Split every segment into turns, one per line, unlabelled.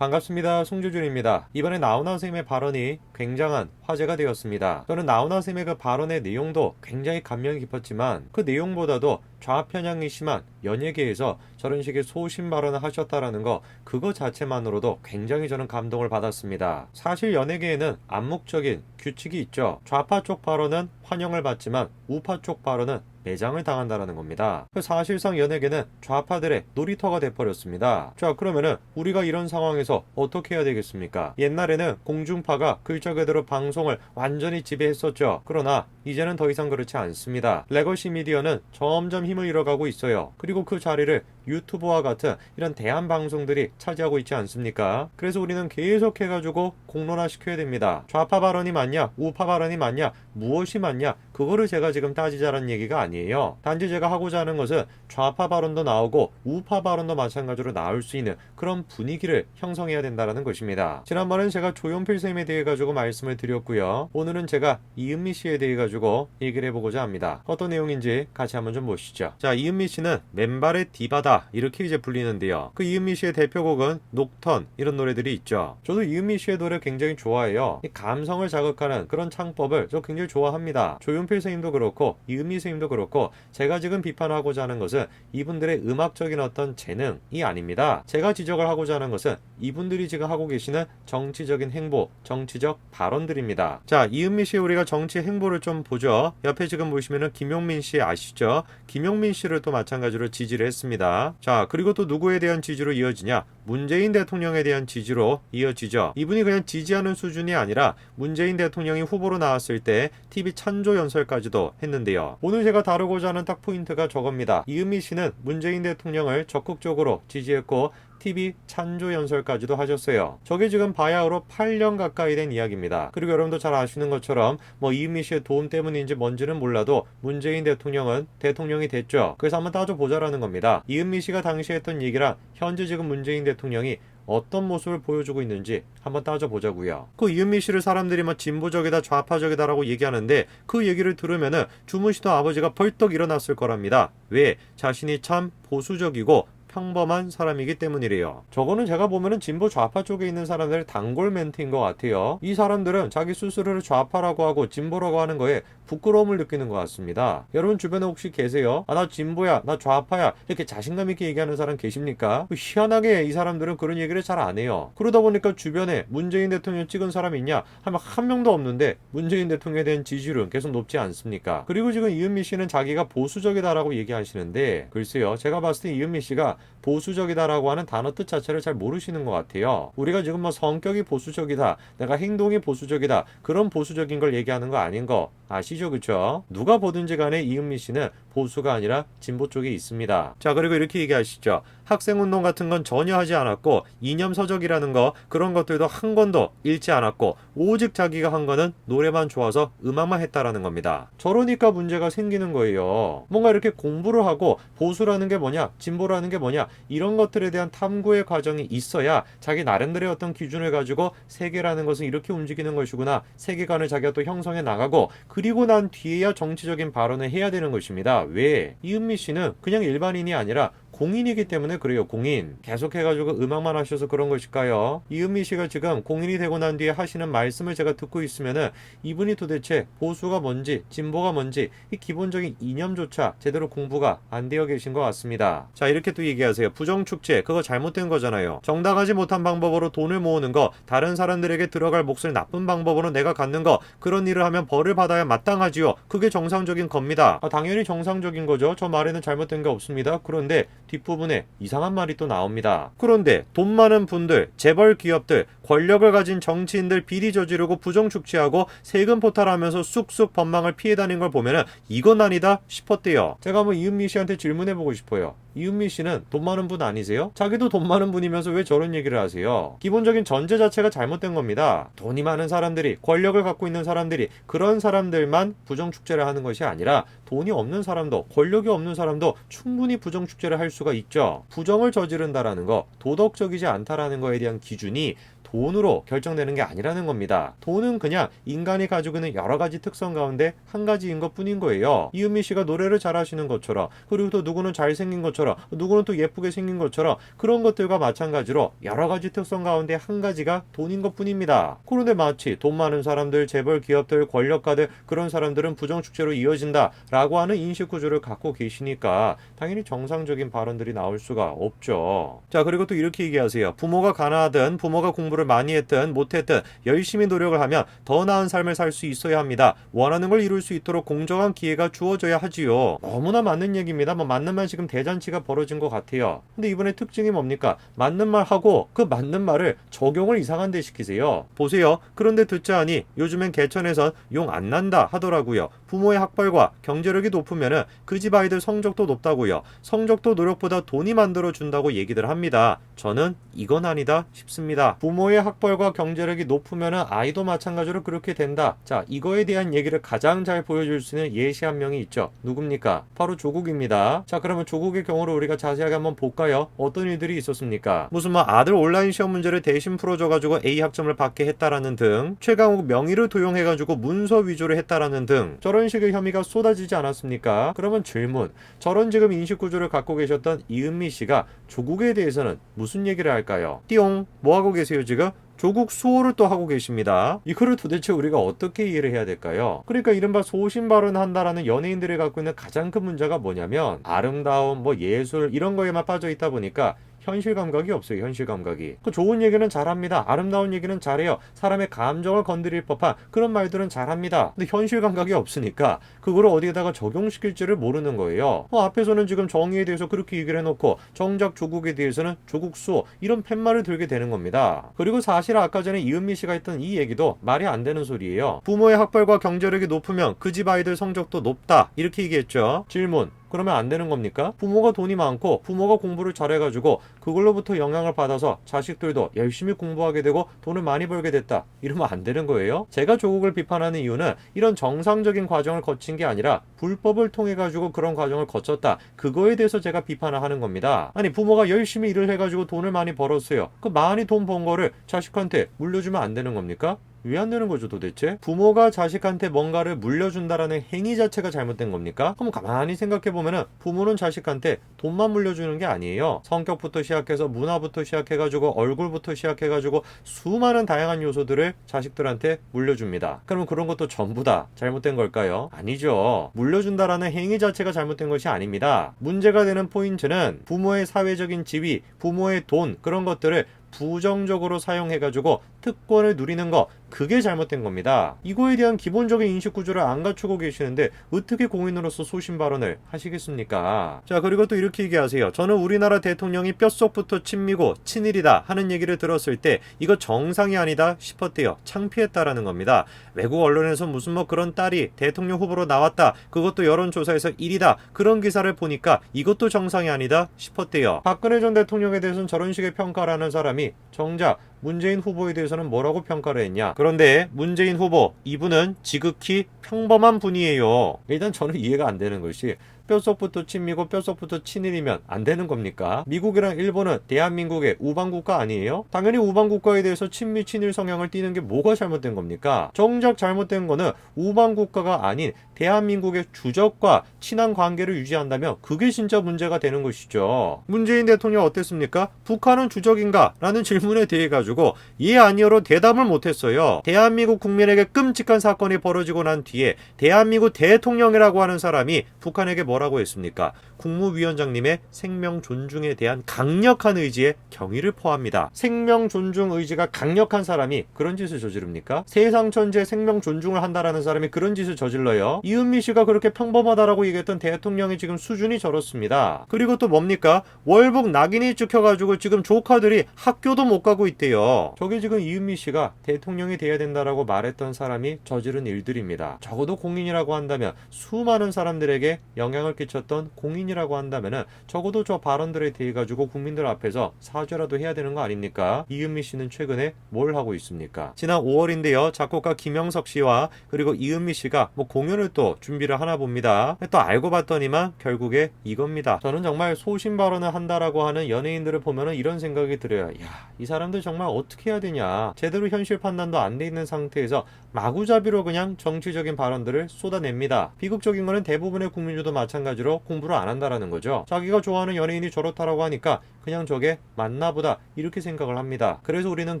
반갑습니다. 송주준입니다. 이번에 나훈아 선생님의 발언이 굉장한 화제가 되었습니다. 저는 나훈아 선생님의 그 발언의 내용도 굉장히 감명이 깊었지만 그 내용보다도 좌편향이 심한 연예계에서 저런 식의 소신 발언을 하셨다라는 거, 그거 자체만으로도 굉장히 저는 감동을 받았습니다. 사실 연예계에는 암묵적인 규칙이 있죠. 좌파 쪽 발언은 환영을 받지만 우파 쪽 발언은 매장을 당한다는 겁니다. 사실상 연예계는 좌파들의 놀이터가 돼버렸습니다. 자, 그러면은 우리가 이런 상황에서 어떻게 해야 되겠습니까? 옛날에는 공중파가 글자 그대로 방송을 완전히 지배했었죠. 그러나 이제는 더 이상 그렇지 않습니다. 레거시 미디어는 점점 힘을 잃어가고 있어요. 그리고 그 자리를 유튜브와 같은 이런 대한 방송들이 차지하고 있지 않습니까? 그래서 우리는 계속해가지고 공론화시켜야 됩니다. 좌파 발언이 맞냐, 우파 발언이 맞냐, 무엇이 맞냐, 그거를 제가 지금 따지자라는 얘기가 아니에요. 단지 제가 하고자 하는 것은 좌파 발언도 나오고 우파 발언도 마찬가지로 나올 수 있는 그런 분위기를 형성해야 된다는 것입니다. 지난번에는 제가 조용필 쌤에 대해 가지고 말씀을 드렸고요. 오늘은 제가 이은미 씨에 대해 가지고 얘기를 해보고자 합니다. 어떤 내용인지 같이 한번 좀 보시죠. 자, 이은미 씨는 맨발의 디바다 이렇게 이제 불리는데요. 그 이은미 씨의 대표곡은 녹턴 이런 노래들이 있죠. 저도 이은미 씨의 노래 굉장히 좋아해요. 이 감성을 자극하는 그런 창법을 저 굉장히 좋아합니다. 조용필 선생님도 그렇고 이은미 선생님도 그렇고, 제가 지금 비판하고자 하는 것은 이분들의 음악적인 어떤 재능이 아닙니다. 제가 지적을 하고자 하는 것은 이분들이 지금 하고 계시는 정치적인 행보, 정치적 발언들입니다. 자, 이은미 씨의 우리가 정치 행보를 좀 보죠. 옆에 지금 보시면은 김용민 씨 아시죠? 김용민 씨를 또 마찬가지로 지지를 했습니다. 자, 그리고 또 누구에 대한 지지로 이어지냐? 문재인 대통령에 대한 지지로 이어지죠. 이분이 그냥 지지하는 수준이 아니라 문재인 대통령이 후보로 나왔을 때 TV 찬조 연설까지도 했는데요. 오늘 제가 다루고자 하는 딱 포인트가 저겁니다. 이은미 씨는 문재인 대통령을 적극적으로 지지했고 TV 찬조 연설까지도 하셨어요. 저게 지금 바야흐로 8년 가까이 된 이야기입니다. 그리고 여러분도 잘 아시는 것처럼 이은미 씨의 도움 때문인지 뭔지는 몰라도 문재인 대통령은 대통령이 됐죠. 그래서 한번 따져보자라는 겁니다. 이은미 씨가 당시에 했던 얘기랑 현재 지금 문재인 대통령이 어떤 모습을 보여주고 있는지 한번 따져보자고요. 그 이은미 씨를 사람들이 진보적이다, 좌파적이다라고 얘기하는데 그 얘기를 들으면은 주무시던 아버지가 벌떡 일어났을 거랍니다. 왜? 자신이 참 보수적이고 평범한 사람이기 때문이래요. 저거는 제가 보면은 진보 좌파 쪽에 있는 사람들의 단골 멘트인 것 같아요. 이 사람들은 자기 스스로를 좌파라고 하고 진보라고 하는 거에 부끄러움을 느끼는 것 같습니다. 여러분 주변에 혹시 계세요? 나 진보야, 나 좌파야, 이렇게 자신감 있게 얘기하는 사람 계십니까? 희한하게 이 사람들은 그런 얘기를 잘 안 해요. 그러다 보니까 주변에 문재인 대통령 찍은 사람 있냐 하면 한 명도 없는데 문재인 대통령에 대한 지지율은 계속 높지 않습니까? 그리고 지금 이은미 씨는 자기가 보수적이다라고 얘기하시는데, 글쎄요, 제가 봤을 때 이은미 씨가 보수적이다라고 하는 단어 뜻 자체를 잘 모르시는 것 같아요. 우리가 지금 성격이 보수적이다, 내가 행동이 보수적이다, 그런 보수적인 걸 얘기하는 거 아닌 거 아시죠? 그쵸? 누가 보든지 간에 이은미 씨는 보수가 아니라 진보 쪽에 있습니다. 자, 그리고 이렇게 얘기하시죠. 학생운동 같은 건 전혀 하지 않았고 이념서적이라는 거, 그런 것들도 한 권도 읽지 않았고 오직 자기가 한 거는 노래만 좋아서 음악만 했다라는 겁니다. 저러니까 문제가 생기는 거예요. 뭔가 이렇게 공부를 하고 보수라는 게 뭐냐, 진보라는 게 뭐냐, 이런 것들에 대한 탐구의 과정이 있어야 자기 나름대로의 어떤 기준을 가지고 세계라는 것은 이렇게 움직이는 것이구나, 세계관을 자기가 또 형성해 나가고, 그리고 난 뒤에야 정치적인 발언을 해야 되는 것입니다. 왜? 이은미 씨는 그냥 일반인이 아니라 공인이기 때문에 그래요. 공인. 계속해가지고 음악만 하셔서 그런 것일까요? 이은미 씨가 지금 공인이 되고 난 뒤에 하시는 말씀을 제가 듣고 있으면은 이분이 도대체 보수가 뭔지 진보가 뭔지 이 기본적인 이념조차 제대로 공부가 안 되어 계신 것 같습니다. 자, 이렇게 또 얘기하세요. 부정축제, 그거 잘못된 거잖아요. 정당하지 못한 방법으로 돈을 모으는 거, 다른 사람들에게 들어갈 몫을 나쁜 방법으로 내가 갖는 거, 그런 일을 하면 벌을 받아야 마땅하지요. 그게 정상적인 겁니다. 당연히 정상적인 거죠. 저 말에는 잘못된 게 없습니다. 그런데 뒷부분에 이상한 말이 또 나옵니다. 그런데 돈 많은 분들, 재벌 기업들, 권력을 가진 정치인들 비리 저지르고 부정축제하고 세금 포탈하면서 쑥쑥 법망을 피해 다닌 걸 보면은 이건 아니다 싶었대요. 제가 한번 이은미 씨한테 질문해보고 싶어요. 이은미 씨는 돈 많은 분 아니세요? 자기도 돈 많은 분이면서 왜 저런 얘기를 하세요? 기본적인 전제 자체가 잘못된 겁니다. 돈이 많은 사람들이, 권력을 갖고 있는 사람들이, 그런 사람들만 부정축제를 하는 것이 아니라 돈이 없는 사람도, 권력이 없는 사람도 충분히 부정축제를 할 수가 있죠. 부정을 저지른다라는 거, 도덕적이지 않다라는 거에 대한 기준이 돈으로 결정되는 게 아니라는 겁니다. 돈은 그냥 인간이 가지고 있는 여러 가지 특성 가운데 한 가지인 것 뿐인 거예요. 이은미 씨가 노래를 잘하시는 것처럼, 그리고 또 누구는 잘생긴 것처럼, 누구는 또 예쁘게 생긴 것처럼, 그런 것들과 마찬가지로 여러 가지 특성 가운데 한 가지가 돈인 것 뿐입니다. 그런데 마치 돈 많은 사람들, 재벌 기업들, 권력가들, 그런 사람들은 부정축제로 이어진다 라고 하는 인식 구조를 갖고 계시니까 당연히 정상적인 발언들이 나올 수가 없죠. 자, 그리고 또 이렇게 얘기하세요. 부모가 가난하든 부모가 공부를 많이 했든 못했든 열심히 노력을 하면 더 나은 삶을 살 수 있어야 합니다. 원하는 걸 이룰 수 있도록 공정한 기회가 주어져야 하지요. 너무나 맞는 얘기입니다. 맞는 말 지금 대잔치가 벌어진 것 같아요. 근데 이번에 특징이 뭡니까? 맞는 말 하고 그 맞는 말을 적용을 이상한 데 시키세요. 보세요. 그런데 듣자 하니 요즘엔 개천에선 용 안 난다 하더라고요. 부모의 학벌과 경제력이 높으면은 그 집 아이들 성적도 높다고요. 성적도 노력보다 돈이 만들어준다고 얘기들 합니다. 저는 이건 아니다 싶습니다. 부모의 학벌과 경제력이 높으면은 아이도 마찬가지로 그렇게 된다. 자, 이거에 대한 얘기를 가장 잘 보여줄 수 있는 예시 한 명이 있죠. 누굽니까? 바로 조국입니다. 자, 그러면 조국의 경우를 우리가 자세하게 한번 볼까요? 어떤 일들이 있었습니까? 무슨 아들 온라인 시험 문제를 대신 풀어줘가지고 A 학점을 받게 했다라는 등, 최강욱 명의를 도용해가지고 문서 위조를 했다라는 등 저런 식의 혐의가 쏟아지지 않았습니까? 그러면 질문, 저런 지금 인식구조를 갖고 계셨던 이은미 씨가 조국에 대해서는 무슨 얘기를 할까요? 띠용, 뭐하고 계세요 지금? 조국 수호를 또 하고 계십니다. 이거를 도대체 우리가 어떻게 이해를 해야 될까요? 그러니까 이른바 소신 발언한다라는 연예인들이 갖고 있는 가장 큰 문제가 뭐냐면 아름다움, 예술 이런 거에만 빠져 있다 보니까 현실 감각이 없어요. 현실 감각이. 그 좋은 얘기는 잘합니다. 아름다운 얘기는 잘해요. 사람의 감정을 건드릴 법한 그런 말들은 잘합니다. 근데 현실 감각이 없으니까 그거를 어디에다가 적용시킬지를 모르는 거예요. 앞에서는 지금 정의에 대해서 그렇게 얘기를 해놓고 정작 조국에 대해서는 조국 수호 이런 팻말을 들게 되는 겁니다. 그리고 사실 아까 전에 이은미 씨가 했던 이 얘기도 말이 안 되는 소리예요. 부모의 학벌과 경제력이 높으면 그 집 아이들 성적도 높다 이렇게 얘기했죠. 질문, 그러면 안 되는 겁니까? 부모가 돈이 많고 부모가 공부를 잘해가지고 그걸로부터 영향을 받아서 자식들도 열심히 공부하게 되고 돈을 많이 벌게 됐다 이러면 안 되는 거예요? 제가 조국을 비판하는 이유는 이런 정상적인 과정을 거친 게 아니라 불법을 통해 가지고 그런 과정을 거쳤다, 그거에 대해서 제가 비판을 하는 겁니다. 아니, 부모가 열심히 일을 해가지고 돈을 많이 벌었어요. 그 많이 돈 번 거를 자식한테 물려주면 안 되는 겁니까? 왜 안 되는 거죠 도대체? 부모가 자식한테 뭔가를 물려준다라는 행위 자체가 잘못된 겁니까? 그럼 가만히 생각해보면은 부모는 자식한테 돈만 물려주는 게 아니에요. 성격부터 시작해서 문화부터 시작해가지고 얼굴부터 시작해가지고 수많은 다양한 요소들을 자식들한테 물려줍니다. 그럼 그런 것도 전부 다 잘못된 걸까요? 아니죠. 물려준다라는 행위 자체가 잘못된 것이 아닙니다. 문제가 되는 포인트는 부모의 사회적인 지위, 부모의 돈, 그런 것들을 부정적으로 사용해가지고 특권을 누리는 거, 그게 잘못된 겁니다. 이거에 대한 기본적인 인식 구조를 안 갖추고 계시는데 어떻게 공인으로서 소신 발언을 하시겠습니까? 자, 그리고 또 이렇게 얘기하세요. 저는 우리나라 대통령이 뼛속부터 친미고 친일이다 하는 얘기를 들었을 때 이거 정상이 아니다 싶었대요. 창피했다라는 겁니다. 외국 언론에서 무슨 그런 딸이 대통령 후보로 나왔다, 그것도 여론조사에서 1위다, 그런 기사를 보니까 이것도 정상이 아니다 싶었대요. 박근혜 전 대통령에 대해서는 저런 식의 평가를 하는 사람이 정작 문재인 후보에 대해서는 뭐라고 평가를 했냐? 그런데 문재인 후보, 이분은 지극히 평범한 분이에요. 일단 저는 이해가 안 되는 것이, 뼛속부터 친미고 뼛속부터 친일이면 안 되는 겁니까? 미국이랑 일본은 대한민국의 우방국가 아니에요? 당연히 우방국가에 대해서 친미 친일 성향을 띠는 게 뭐가 잘못된 겁니까? 정작 잘못된 거는 우방국가가 아닌 대한민국의 주적과 친한 관계를 유지한다면 그게 진짜 문제가 되는 것이죠. 문재인 대통령 어땠습니까? 북한은 주적인가? 라는 질문에 대해 가지고 예 아니요로 대답을 못했어요. 대한민국 국민에게 끔찍한 사건이 벌어지고 난 뒤에 대한민국 대통령이라고 하는 사람이 북한에게 뭐라고 했습니까? 국무위원장님의 생명 존중에 대한 강력한 의지에 경의를 표합니다. 생명 존중 의지가 강력한 사람이 그런 짓을 저지릅니까? 세상 천지에 생명 존중을 한다라는 사람이 그런 짓을 저질러요? 이은미 씨가 그렇게 평범하다라고 얘기했던 대통령이 지금 수준이 저렇습니다. 그리고 또 뭡니까? 월북 낙인이 찍혀가지고 지금 조카들이 학교도 못 가고 있대요. 저게 지금 이은미 씨가 대통령이 돼야 된다라고 말했던 사람이 저지른 일들입니다. 적어도 공인이라고 한다면, 수많은 사람들에게 영향을 끼쳤던 공인이라고 한다면은 적어도 저 발언들에 대해 가지고 국민들 앞에서 사죄라도 해야 되는 거 아닙니까? 이은미 씨는 최근에 뭘 하고 있습니까? 지난 5월인데요. 작곡가 김영석 씨와 그리고 이은미 씨가 공연을 또 또 준비를 하나 봅니다. 또 알고 봤더니만 결국에 이겁니다. 저는 정말 소신 발언을 한다라고 하는 연예인들을 보면은 이런 생각이 들어요. 야, 이 사람들 정말 어떻게 해야 되냐. 제대로 현실 판단도 안 돼 있는 상태에서 마구잡이로 그냥 정치적인 발언들을 쏟아냅니다. 비극적인 거는 대부분의 국민들도 마찬가지로 공부를 안 한다라는 거죠. 자기가 좋아하는 연예인이 저렇다라고 하니까 그냥 저게 맞나 보다 이렇게 생각을 합니다. 그래서 우리는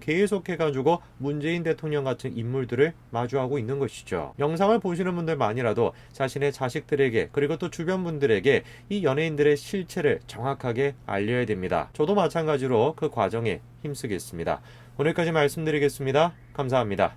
계속해가지고 문재인 대통령 같은 인물들을 마주하고 있는 것이죠. 영상을 보시는 분들만이라도 자신의 자식들에게 그리고 또 주변 분들에게 이 연예인들의 실체를 정확하게 알려야 됩니다. 저도 마찬가지로 그 과정에 힘쓰겠습니다. 오늘까지 말씀드리겠습니다. 감사합니다.